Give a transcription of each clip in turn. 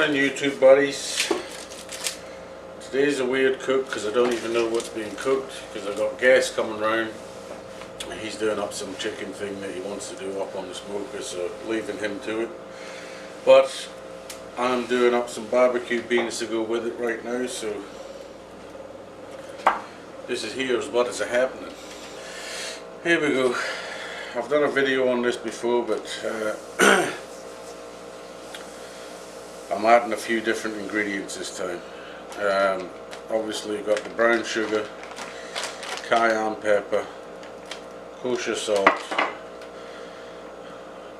Morning YouTube buddies. Today's a weird cook because I don't even know what's being cooked because I've got guests coming round. He's doing up some chicken thing that he wants to do up on the smoker, so leaving him to it. But I'm doing up some barbecue beans to go with it right now, so here's what is happening. Here we go. I've done a video on this before, but I'm adding a few different ingredients this time. Obviously got the brown sugar, cayenne pepper, kosher salt,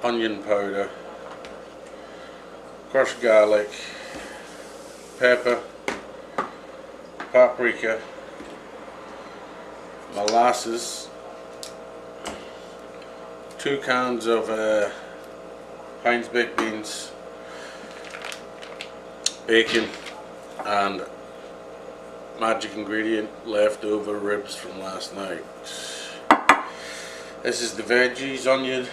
onion powder, crushed garlic, pepper, paprika, molasses, 2 cans of Heinz baked beans, bacon, and magic ingredient, leftover ribs from last night. This is the veggies: onion,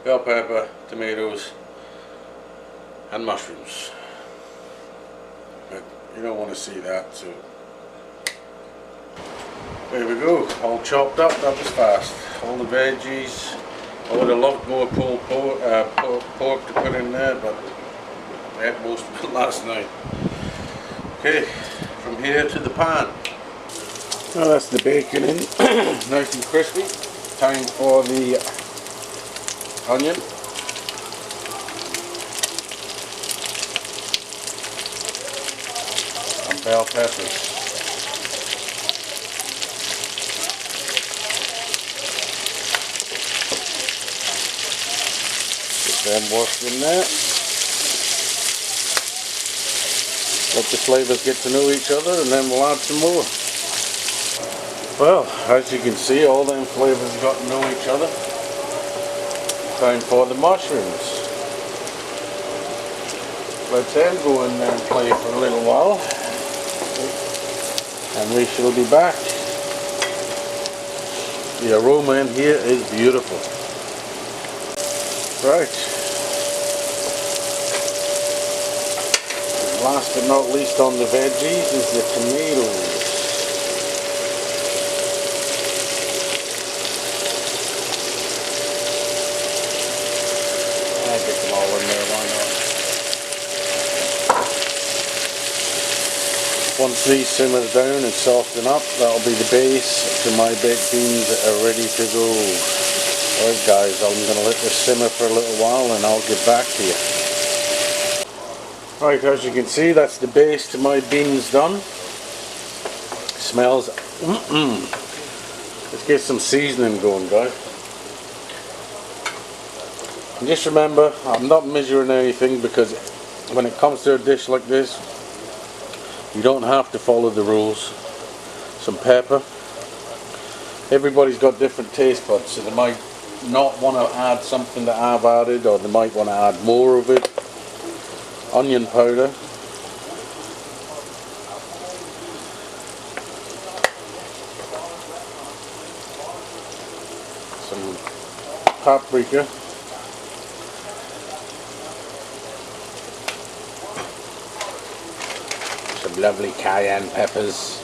bell pepper, tomatoes, and mushrooms. But you don't want to see that, so there we go, all chopped up. That was fast. All the veggies. I would have loved more pulled pork to put in there, but I had most of it last night. Okay, from here to the pan. Now that's the bacon in, nice and crispy. Time for the onion. And bell peppers. Get them washed in there. Let the flavours get to know each other, and then we'll add some more. Well, as you can see, all them flavours have got to know each other. Time for the mushrooms. Let them go in there and play for a little while, and we shall be back. The aroma in here is beautiful. Right. Last but not least on the veggies is the tomatoes. I'll get them all in there, why not? Once these simmer down and soften up, that'll be the base to my baked beans that are ready to go. Alright guys, I'm going to let this simmer for a little while and I'll get back to you. Right, as you can see, that's the base to my beans done. Smells Let's get some seasoning going, guys. And just remember, I'm not measuring anything because when it comes to a dish like this, you don't have to follow the rules. Some pepper. Everybody's got different taste buds, so they might not want to add something that I've added, or they might want to add more of it. Onion powder, some paprika, some lovely cayenne peppers.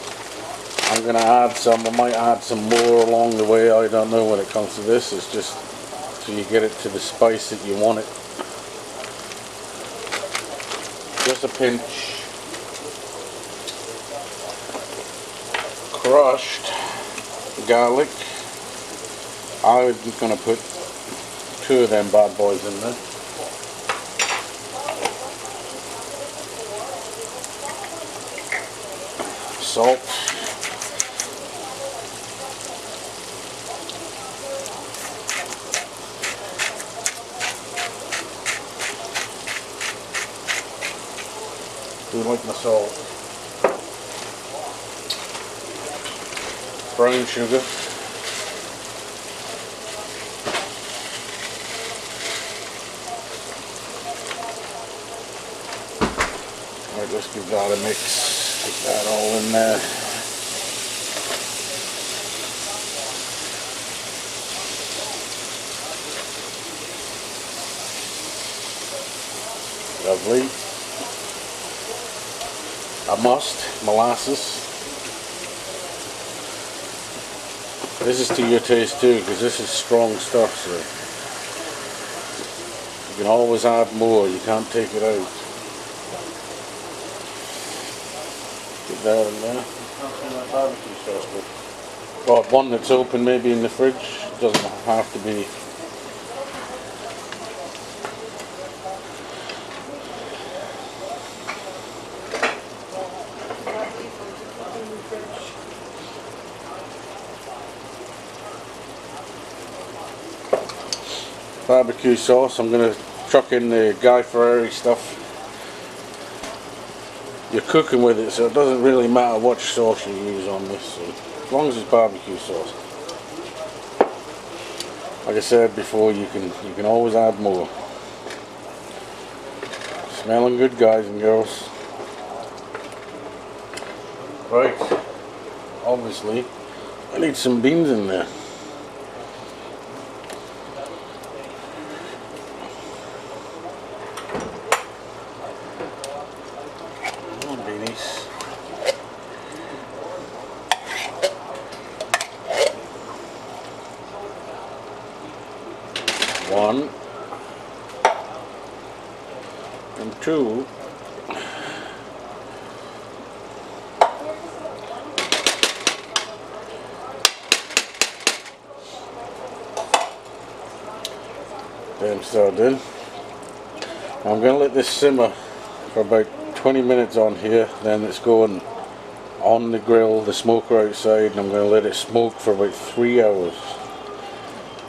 I'm going to add some, I might add some more along the way, I don't know when it comes to this, it's just so you get it to the spice that you want it. Just a pinch. Crushed garlic. I'm going to put 2 of them bad boys in there. Salt. Do like my salt. Brown sugar. Alright, let's give that a mix. Get that all in there. Lovely. a must, molasses. This is to your taste too, because this is strong stuff, so you can always add more, you can't take it out. Get that in there. That barbecue sauce, but one that's open maybe in the fridge, doesn't have to be. Barbecue sauce, I'm going to chuck in the Guy Fieri stuff. You're cooking with it, so it doesn't really matter what sauce you use on this, so as long as it's barbecue sauce. Like I said before, you can always add more. Smelling good, guys and girls. Right, obviously I need some beans in there. One and two. Then started in. I'm going to let this simmer for about 20 minutes on here, then it's going on the grill, the smoker outside, and I'm going to let it smoke for about 3 hours.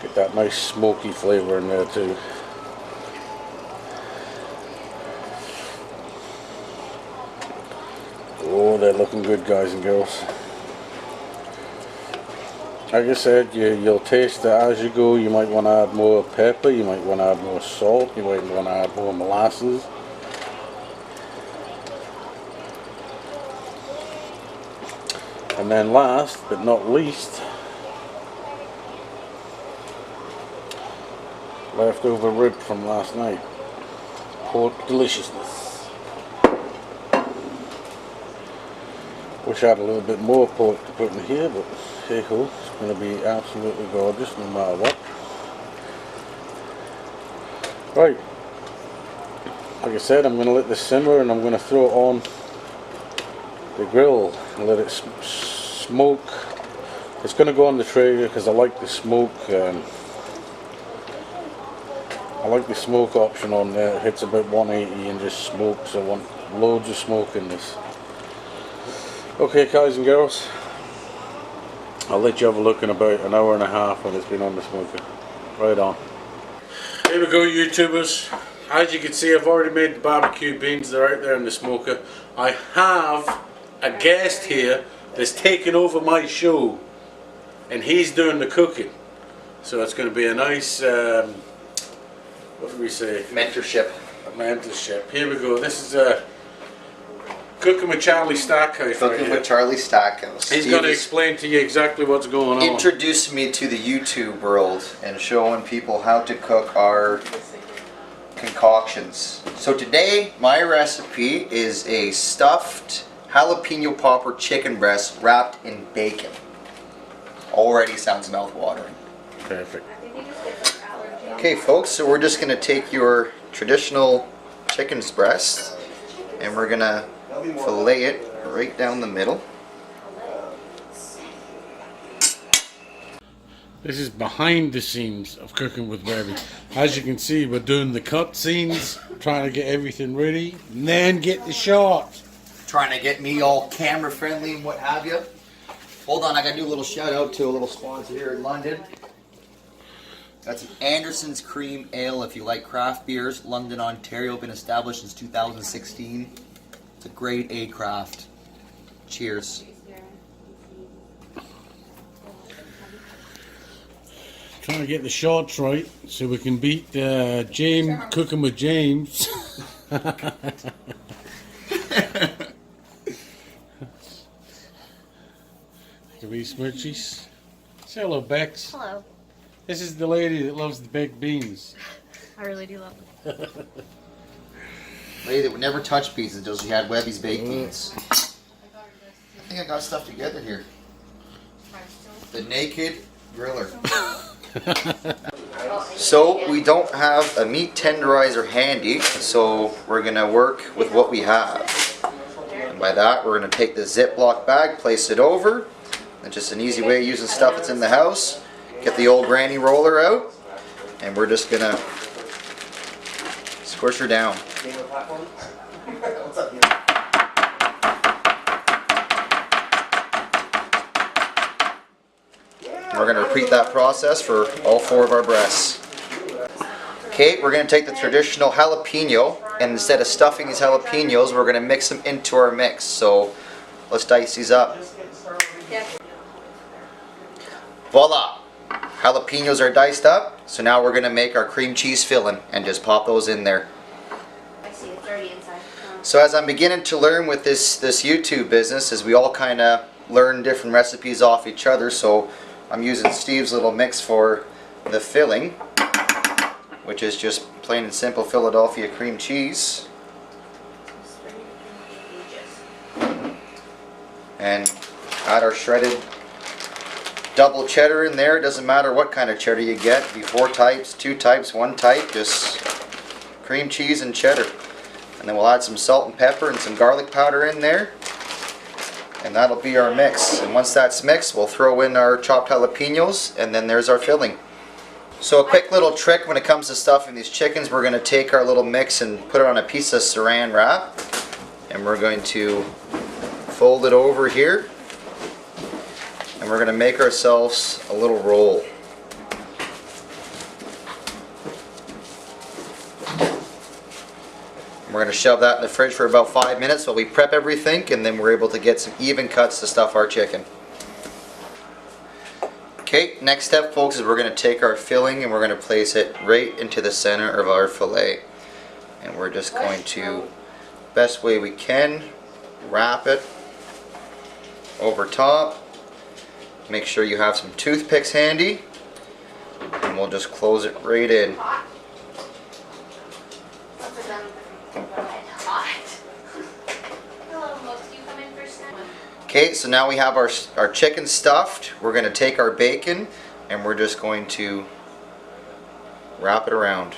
Get that nice smoky flavour in there too. Oh, they're looking good, guys and girls. Like I said, you'll taste it as you go. You might want to add more pepper, you might want to add more salt, you might want to add more molasses. And then last but not least, leftover rib from last night. Pork deliciousness. Wish I had a little bit more pork to put in here, but hey ho, it's going to be absolutely gorgeous no matter what. Right, like I said, I'm going to let this simmer and I'm going to throw it on the grill and let it smoke. It's going to go on the Traeger because I like the smoke. I like the smoke option on there. It hits about 180 and just smokes. I want loads of smoke in this. Okay, guys and girls, I'll let you have a look in about an hour and a half when it's been on the smoker. Right on. Here we go, YouTubers. As you can see, I've already made the barbecue beans. They're out there in the smoker. I have a guest here that's taking over my show, and he's doing the cooking. So it's going to be a nice, what do we say? Mentorship. A mentorship. Here we go. This is Cooking with Charlie Stackhouse. Cooking with Charlie Stackhouse. He's going to explain to you exactly what's going on. Introduce me to the YouTube world and showing people how to cook our concoctions. So today my recipe is a stuffed jalapeno popper chicken breast wrapped in bacon. Already sounds mouth-watering. Perfect. Okay folks, so we're just going to take your traditional chicken's breast and we're going to fillet it right down the middle. This is behind the scenes of Cooking with Webby. As you can see, we're doing the cut scenes, trying to get everything ready, and then get the shot. Trying to get me all camera friendly and what have you. Hold on, I gotta do a little shout out to a little sponsor here in London. That's Anderson's Cream Ale if you like craft beers. London, Ontario, been established since 2016. It's a grade A craft. Cheers. Trying to get the shots right so we can beat James Cooking with James. Can we smoochies? Say hello, Bex. Hello. This is the lady that loves the baked beans. I really do love them. lady that would never touch pizza until she had Webby's baked beans. I think I got stuff together here. The naked griller. So we don't have a meat tenderizer handy, so we're gonna work with what we have. And by that, we're gonna take the Ziploc bag, place it over. It's just an easy way of using stuff that's in the house. Get the old granny roller out, and we're just gonna squish her down. We're going to repeat that process for all 4 of our breasts. Okay, we're going to take the traditional jalapeno, and instead of stuffing these jalapenos, we're going to mix them into our mix. So let's dice these up. Voila! Jalapenos are diced up, so now we're going to make our cream cheese filling and just pop those in there. I see, it's already inside. So as I'm beginning to learn with this YouTube business, as we all kind of learn different recipes off each other, so I'm using Steve's little mix for the filling, which is just plain and simple Philadelphia cream cheese. And add our shredded double cheddar in there. It doesn't matter what kind of cheddar you get. Be 4 types, 2 types, 1 type, just cream cheese and cheddar. And then we'll add some salt and pepper and some garlic powder in there. And that'll be our mix. And once that's mixed, we'll throw in our chopped jalapenos, and then there's our filling. So a quick little trick when it comes to stuffing these chickens, we're going to take our little mix and put it on a piece of saran wrap. And we're going to fold it over here. And we're going to make ourselves a little roll. We're going to shove that in the fridge for about 5 minutes while we prep everything, and then we're able to get some even cuts to stuff our chicken. Okay, next step, folks, is we're going to take our filling and we're going to place it right into the center of our fillet. And we're just going to, best way we can, wrap it over top. Make sure you have some toothpicks handy, and we'll just close it right in. Okay, so now we have our chicken stuffed. We're going to take our bacon and we're just going to wrap it around.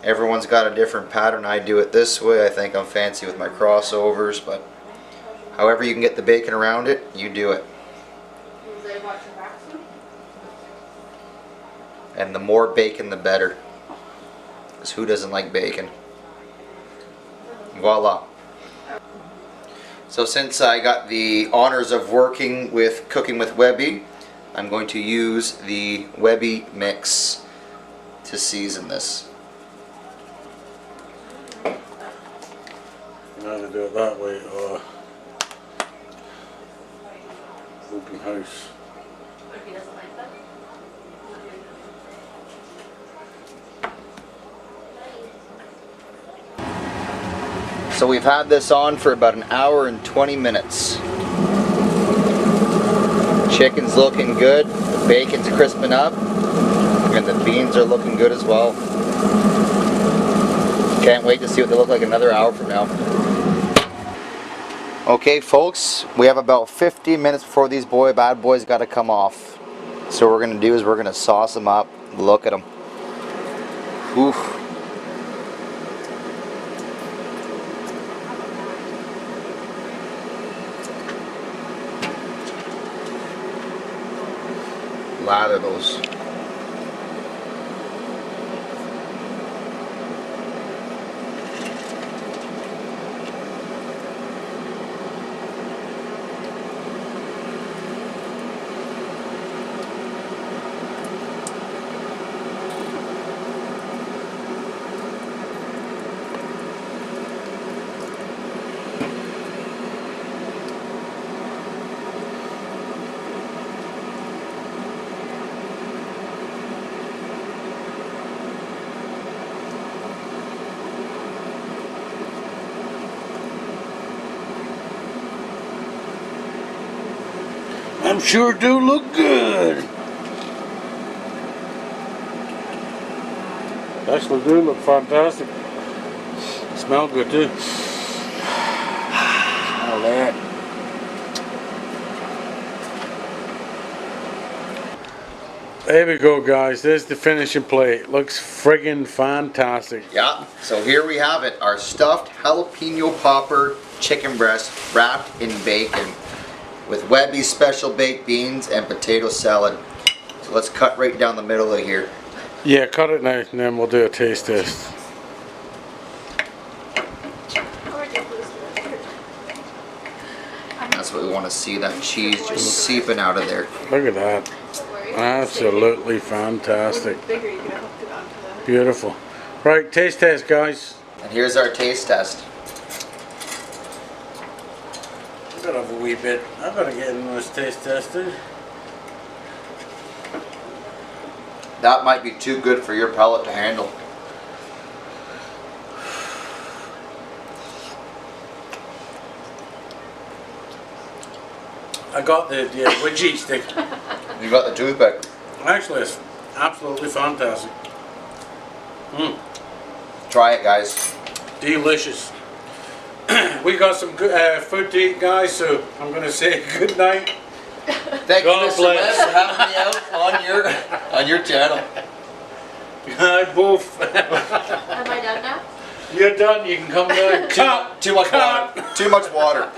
Everyone's got a different pattern. I do it this way. I think I'm fancy with my crossovers, but however you can get the bacon around it, you do it. And the more bacon, the better. Because who doesn't like bacon? Voila. So since I got the honors of working with Cooking with Webby, I'm going to use the Webby mix to season this. You know how to do it that way, open house. If he doesn't like that. So we've had this on for about an hour and 20 minutes. Chicken's looking good, the bacon's crisping up, and the beans are looking good as well. Can't wait to see what they look like another hour from now. Okay folks, we have about 15 minutes before these bad boys got to come off. So what we're going to do is we're going to sauce them up. Look at them. Oof. Lather those. I'm sure do look good. Actually do look fantastic. Smell good too. Smell that. There we go, guys. There's the finishing plate. Looks friggin' fantastic. Yeah, so here we have it. Our stuffed jalapeno popper chicken breast wrapped in bacon with Webby's special baked beans and potato salad. So let's cut right down the middle of here. Yeah, cut it now, and then we'll do a taste test. That's what we want to see, that cheese just seeping out of there. Look at that. Absolutely fantastic. Beautiful. Right, taste test, guys. And here's our taste test. I've got to have a wee bit. I've got to get in this taste test too. That might be too good for your palate to handle. I got the wedgie stick. You got the toothpick. Actually, it's absolutely fantastic. Try it, guys. Delicious. We got some good food to eat, guys, so I'm going to say good night. Thank you, God Mr. bless. Webb, for having me out on your channel. Hi, both. Am I done now? You're done. You can come back. Too much water. Too much water.